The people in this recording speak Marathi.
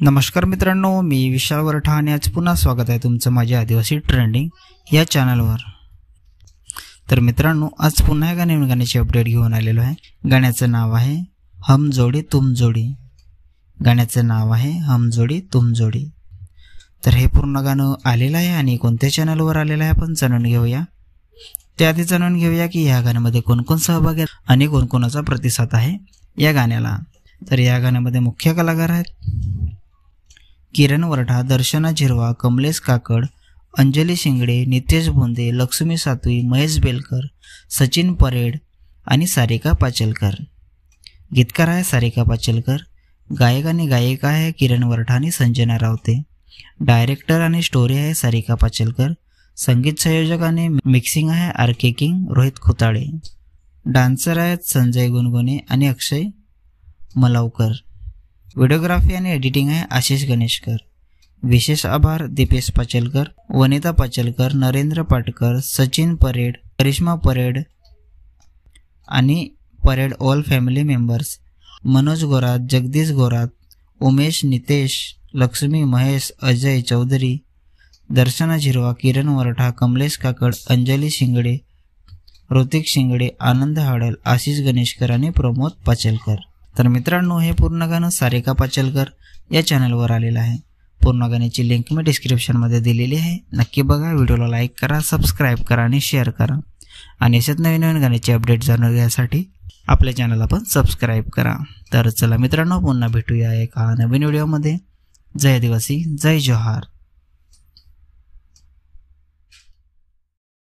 नमस्कार मित्रांनो, मी विशाल वरठा आणि आज पुन्हा स्वागत आहे तुमचं माझ्या आदिवासी ट्रेंडिंग या चॅनलवर। तर मित्रांनो, आज पुन्हा एका नवीन गाण्याची अपडेट घेऊन आलेलो आहे। गाण्याचं नाव आहे हम जोडी तुम जोडी। गाण्याचं नाव आहे हम जोडी तुम जोडी। तर हे पूर्ण गाणं आलेलं आहे आणि कोणत्या चॅनलवर आलेलं आहे आपण जाणून घेऊया। त्याआधी जाणून घेऊया की या गाण्यामध्ये कोण कोण सहभागी आहे आणि कोणकोणाचा प्रतिसाद आहे या गाण्याला। तर या गाण्यामध्ये मुख्य कलाकार आहेत किरण वरठा, दर्शना झिरवा, कमलेश काकड, अंजली शिंगडे, नितेश बोंदे, लक्ष्मी सातवी, महेश बेलकर, सचिन परेड आणि सारिका पाचलकर। गीतकार आहे सारिका पाचलकर। गायक आणि गायिका आहे किरण वरठा आणि संजना रावते। डायरेक्टर आणि स्टोरी आहे सारिका पाचलकर। संगीत संयोजक आणि मिक्सिंग आहे आर.के. किंग रोहित खोताळे। डान्सर आहेत संजय गुणगुणे आणि अक्षय मलावकर। व्हिडिओग्राफी आणि एडिटिंग आहे आशिष गणेशकर। विशेष आभार दीपेश पाचलकर, वनिता पाचलकर, नरेंद्र पाटकर, सचिन परेड, करिश्मा परेड आणि Pared all family members, Manoj Gorat, Jagdish Gorat, Umesh, Nitesh, Lakshmi, Mahesh, Ajay Chaudhari, Darshana Zirwa, Kiran Varatha, Kamlesh Kakad, Anjali Shingade, Hrithik Shingade, आनंद हाडल, आशिष गणेशकर आणि प्रमोद पाचलकर। तर मित्रांनो, हे पूर्ण गाणं सारिका पाचलकर या चॅनलवर आलेलं आहे। पूर्ण गाण्याची लिंक मी डिस्क्रिप्शनमध्ये दिलेली आहे। नक्की बघा, व्हिडिओला लाईक करा, सबस्क्राईब करा आणि शेअर करा आणि अशाच नवीन नवीन गाण्याची अपडेट जाणून घेण्यासाठी आपल्या चॅनलला पण सबस्क्राईब करा। तर चला मित्रांनो, पुन्हा भेटूया एका नवीन व्हिडिओमध्ये। जय आदिवासी, जय जोहार।